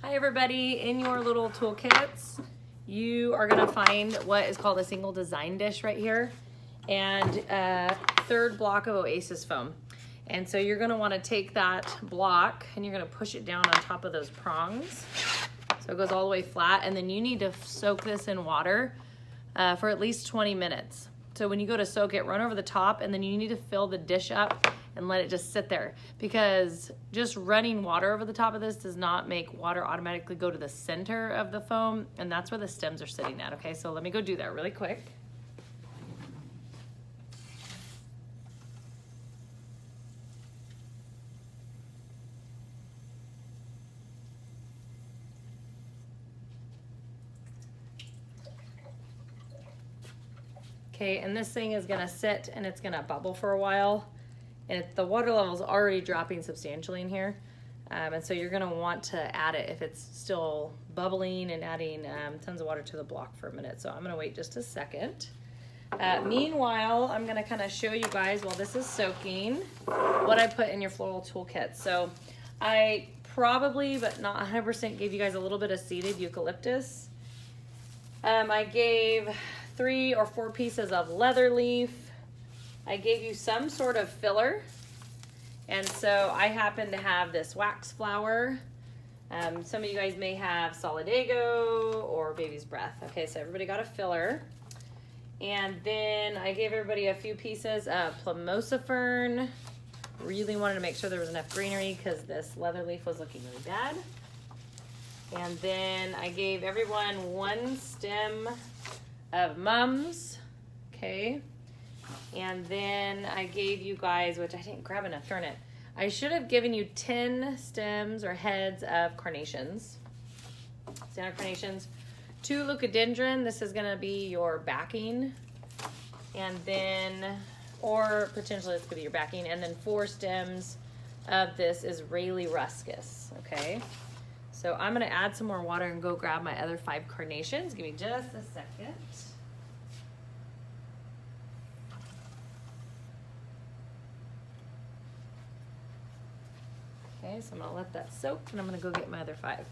Hi everybody, in your little toolkits, you are gonna find what is called a single design dish right here and a third block of Oasis foam. And so you're gonna wanna take that block and you're gonna push it down on top of those prongs. So it goes all the way flat, and then you need to soak this in water for at least 20 minutes. So when you go to soak it, run over the top, and then you need to fill the dish up and let it just sit there, because just running water over the top of this does not make water automatically go to the center of the foam, and that's where the stems are sitting at. Okay, so let me go do that really quick. Okay, and this thing is gonna sit and it's gonna bubble for a while, and the water level is already dropping substantially in here. And so you're gonna want to add it if it's still bubbling and adding tons of water to the block for a minute. So I'm gonna wait just a second. Meanwhile, I'm gonna kind of show you guys while this is soaking what I put in your floral toolkit. So I probably, but not 100%, gave you guys a little bit of seeded eucalyptus. I gave 3 or 4 pieces of leather leaf. I gave you some sort of filler. And so I happen to have this wax flower. Some of you guys may have Solidago or Baby's Breath. Okay, so everybody got a filler. And then I gave everybody a few pieces of Plumosa fern. Really wanted to make sure there was enough greenery because this leather leaf was looking really bad. And then I gave everyone 1 stem of mums. Okay. And then I gave you guys, which I didn't grab enough, darn it. I should have given you 10 stems or heads of carnations, standard carnations. 2 leucadendron, this is gonna be your backing. And then, or potentially it's gonna be your backing. And then 4 stems of this Israeli ruscus, okay? So I'm gonna add some more water and go grab my other 5 carnations. Give me just a second. Okay, so I'm gonna let that soak and I'm gonna go get my other 5.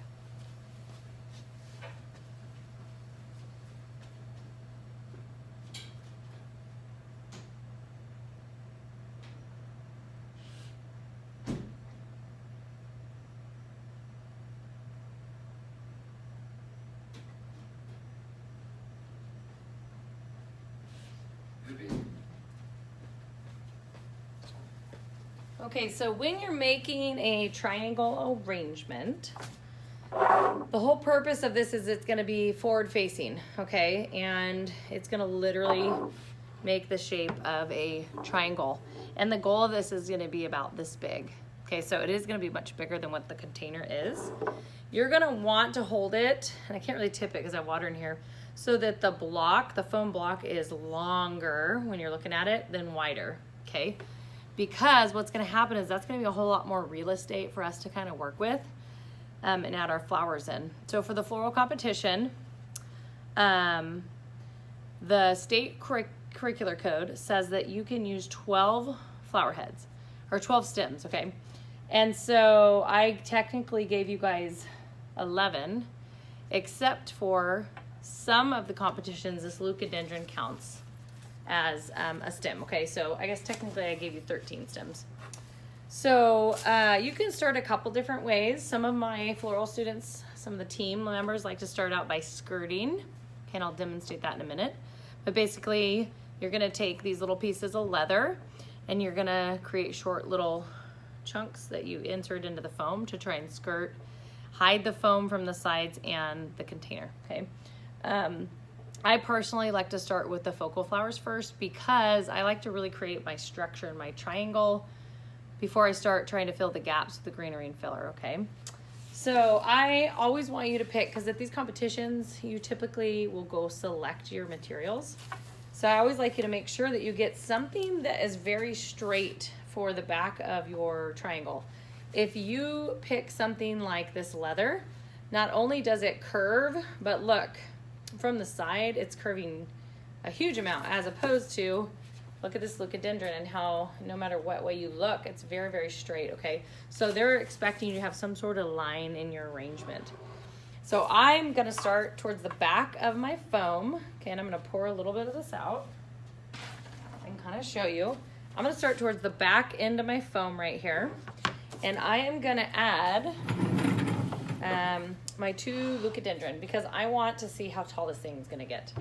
Okay, so when you're making a triangle arrangement, the whole purpose of this is it's gonna be forward facing, okay? And it's gonna literally make the shape of a triangle. And the goal of this is gonna be about this big. Okay, so it is gonna be much bigger than what the container is. You're gonna want to hold it, and I can't really tip it because I have water in here, so that the block, the foam block, is longer when you're looking at it than wider, okay? Because what's gonna happen is that's gonna be a whole lot more real estate for us to kind of work with and add our flowers in. So for the floral competition, the state curricular code says that you can use 12 flower heads, or 12 stems, okay? And so I technically gave you guys 11, except for some of the competitions, this leucadendron counts as a stem. Okay, so I guess technically I gave you 13 stems. So you can start a couple different ways. Some of my floral students, some of the team members like to start out by skirting. Okay, and I'll demonstrate that in a minute. But basically, you're gonna take these little pieces of leather and you're gonna create short little chunks that you insert into the foam to try and skirt, hide the foam from the sides and the container, okay? I personally like to start with the focal flowers first because I like to really create my structure in my triangle before I start trying to fill the gaps with the greenery and filler, okay? So I always want you to pick, because at these competitions, you typically will go select your materials. So I always like you to make sure that you get something that is very straight for the back of your triangle. If you pick something like this leather, not only does it curve, but look, from the side, it's curving a huge amount, as opposed to Look at this leucadendron and how no matter what way you look, it's very, very straight, okay? So they're expecting you to have some sort of line in your arrangement. So I'm gonna start towards the back of my foam, okay, and I'm gonna pour a little bit of this out and kind of show you. I'm gonna start towards the back end of my foam right here, and I am gonna add my 2 leucadendron because I want to see how tall this thing's gonna get.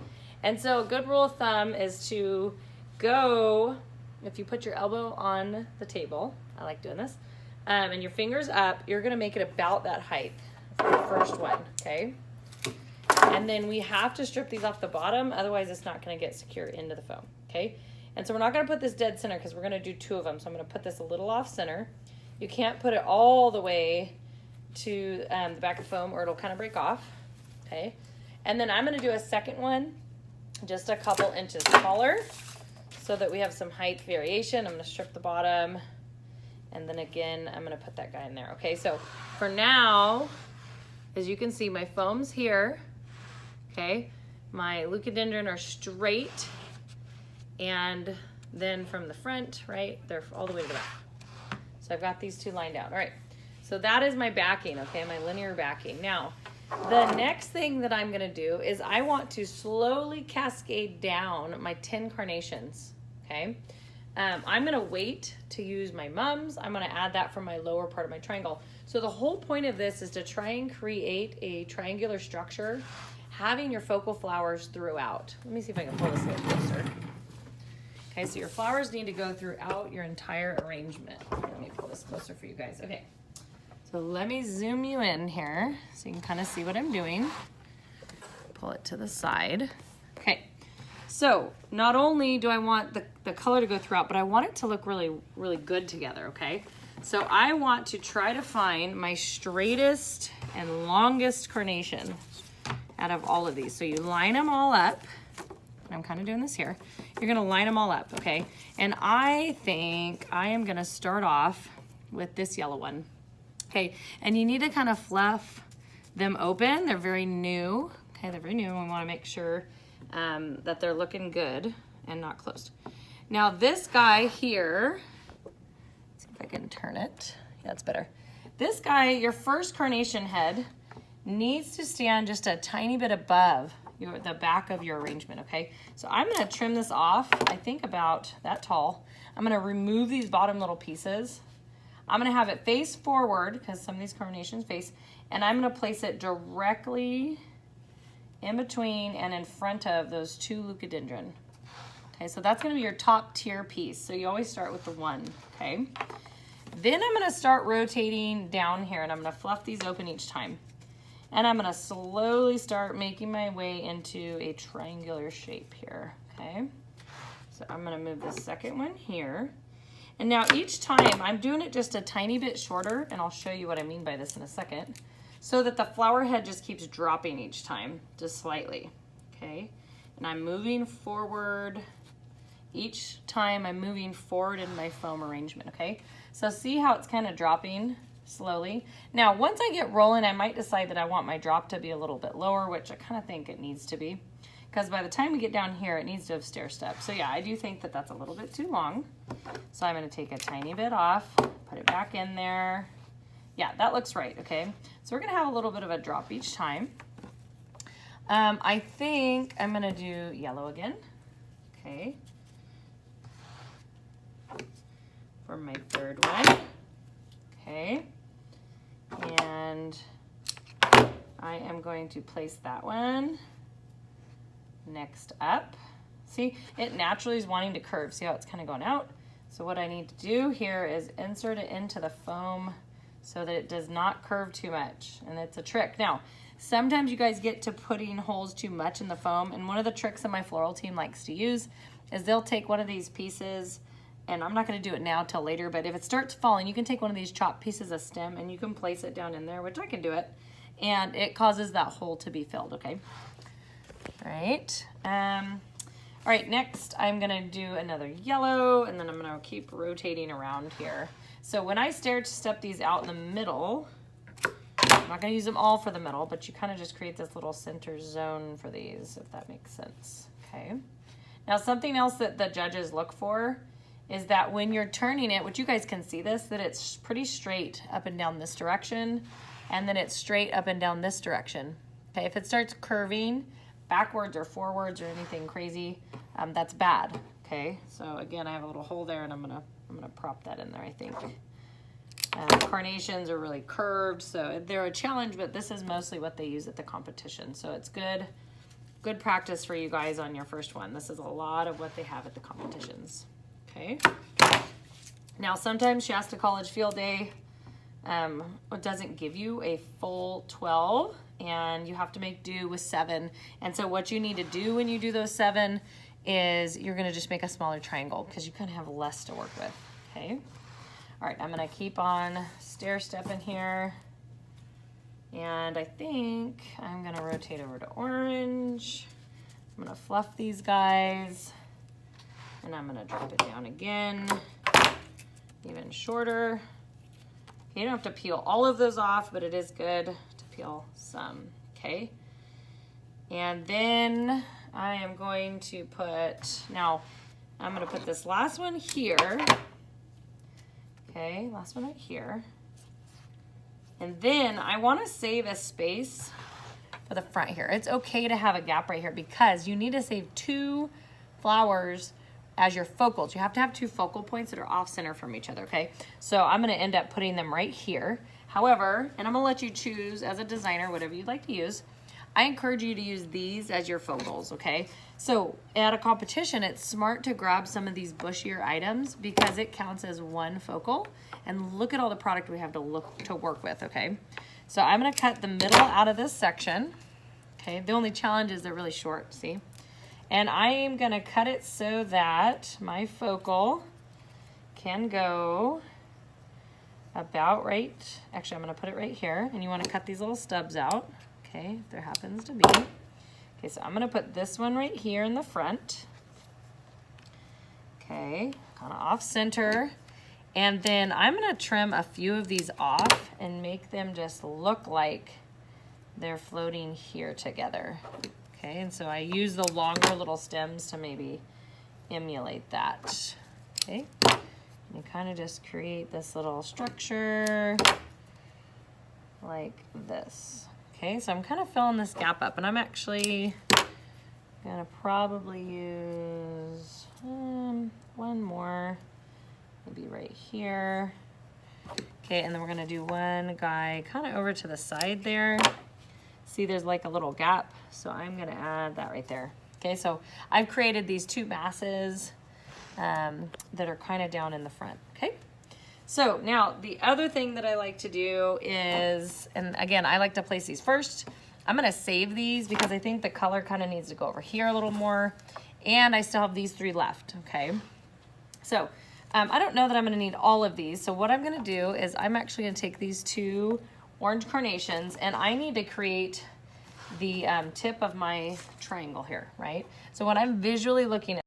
And so a good rule of thumb is to go, if you put your elbow on the table, I like doing this, and your fingers up, you're gonna make it about that height for the first one, okay? And then we have to strip these off the bottom, otherwise it's not gonna get secure into the foam, okay? And so we're not gonna put this dead center because we're gonna do 2 of them. So I'm gonna put this a little off center. You can't put it all the way to the back of foam or it'll kind of break off, okay? And then I'm gonna do a second one, just a couple inches taller so that we have some height variation. I'm gonna strip the bottom and then again, I'm gonna put that guy in there, okay? So for now, as you can see, my foam's here, okay? My leucadendron are straight, and then from the front, right, they're all the way to the back. So I've got these 2 lined out. All right, so that is my backing, okay, my linear backing. Now, the next thing that I'm gonna do is I want to slowly cascade down my 10 carnations, okay? I'm gonna wait to use my mums. I'm gonna add that from my lower part of my triangle. So the whole point of this is to try and create a triangular structure, having your focal flowers throughout. Let me see if I can pull this a little closer. Okay, so your flowers need to go throughout your entire arrangement. Let me pull this closer for you guys. Okay, so let me zoom you in here so you can kind of see what I'm doing. Pull it to the side. Okay, so not only do I want the color to go throughout, but I want it to look really, really good together, okay? So I want to try to find my straightest and longest carnation out of all of these. So you line them all up. I'm kind of doing this here. You're gonna line them all up, okay? And I think I am gonna start off with this yellow one, okay? And you need to kind of fluff them open. They're very new, okay? They're very new, and we wanna make sure that they're looking good and not closed. Now this guy here, let's see if I can turn it. Yeah, that's better. This guy, your first carnation head, needs to stand just a tiny bit above the back of your arrangement, okay? So I'm gonna trim this off, I think about that tall. I'm gonna remove these bottom little pieces. I'm gonna have it face forward, because some of these carnations face, and I'm gonna place it directly in between and in front of those 2 leucadendron. Okay, so that's gonna be your top tier piece. So you always start with the 1, okay? Then I'm gonna start rotating down here, and I'm gonna fluff these open each time. And I'm gonna slowly start making my way into a triangular shape here, okay? So I'm gonna move the second one here. And now each time I'm doing it just a tiny bit shorter, and I'll show you what I mean by this in a second, so that the flower head just keeps dropping each time, just slightly, okay? And I'm moving forward. Each time I'm moving forward in my foam arrangement, okay? So see how it's kind of dropping slowly. Now, once I get rolling, I might decide that I want my drop to be a little bit lower, which I kind of think it needs to be, because by the time we get down here, it needs to have stair step. So yeah, I do think that that's a little bit too long. So I'm going to take a tiny bit off, put it back in there. Yeah, that looks right, okay? So we're going to have a little bit of a drop each time. I think I'm going to do yellow again, okay? For my third one, okay? And I am going to place that one next up. See, it naturally is wanting to curve. See how it's kind of going out? So what I need to do here is insert it into the foam so that it does not curve too much. And it's a trick. Now, sometimes you guys get to putting holes too much in the foam, and one of the tricks that my floral team likes to use is they'll take one of these pieces, and I'm not going to do it now till later, but if it starts falling, you can take one of these chopped pieces of stem and you can place it down in there, which I can do it, and it causes that hole to be filled, okay? All right. All right, next I'm gonna do another yellow, and then I'm gonna keep rotating around here. So when I stair step these out in the middle, I'm not gonna use them all for the middle, but you kind of just create this little center zone for these, if that makes sense, okay? Now something else that the judges look for is that when you're turning it, which you guys can see this, that it's pretty straight up and down this direction, and then it's straight up and down this direction. Okay, if it starts curving backwards or forwards or anything crazy, that's bad. Okay, so again, I have a little hole there, and I'm gonna prop that in there, I think. Carnations are really curved, so they're a challenge, but this is mostly what they use at the competition. So it's good practice for you guys on your first one. This is a lot of what they have at the competitions. Okay. Now sometimes Shasta College Field Day doesn't give you a full 12, and you have to make do with 7. And so what you need to do when you do those 7 is you're gonna just make a smaller triangle because you kind of have less to work with. Okay. All right, I'm gonna keep on stair-stepping here. And I think I'm gonna rotate over to orange. I'm gonna fluff these guys. And I'm gonna drop it down again, even shorter. Okay, you don't have to peel all of those off, but it is good to peel some, okay? And then I am going to put, now I'm gonna put this last one here. Okay, last one right here. And then I wanna save a space for the front here. It's okay to have a gap right here because you need to save 2 flowers as your focals. You have to have 2 focal points that are off center from each other, okay? So I'm gonna end up putting them right here. However, and I'm gonna let you choose as a designer, whatever you'd like to use, I encourage you to use these as your focals, okay? So at a competition, it's smart to grab some of these bushier items because it counts as 1 focal. And look at all the product we have to work with, okay? So I'm gonna cut the middle out of this section, okay? The only challenge is they're really short, see? And I am gonna cut it so that my focal can go about right, actually I'm gonna put it right here, and you wanna cut these little stubs out, okay, if there happens to be. Okay, so I'm gonna put this one right here in the front. Okay, kinda off center. And then I'm gonna trim a few of these off and make them just look like they're floating here together. Okay, and so I use the longer little stems to maybe emulate that. Okay, you kind of just create this little structure like this. Okay, so I'm kind of filling this gap up, and I'm actually gonna probably use one more, maybe right here. Okay, and then we're gonna do one guy kind of over to the side there. See, there's like a little gap, so I'm gonna add that right there. Okay, so I've created these 2 masses that are kind of down in the front, okay? So now the other thing that I like to do is, and again, I like to place these first. I'm gonna save these because I think the color kind of needs to go over here a little more, and I still have these 3 left, okay? So I don't know that I'm gonna need all of these, so what I'm gonna do is I'm actually gonna take these 2 orange carnations, and I need to create the tip of my triangle here, right? So when I'm visually looking at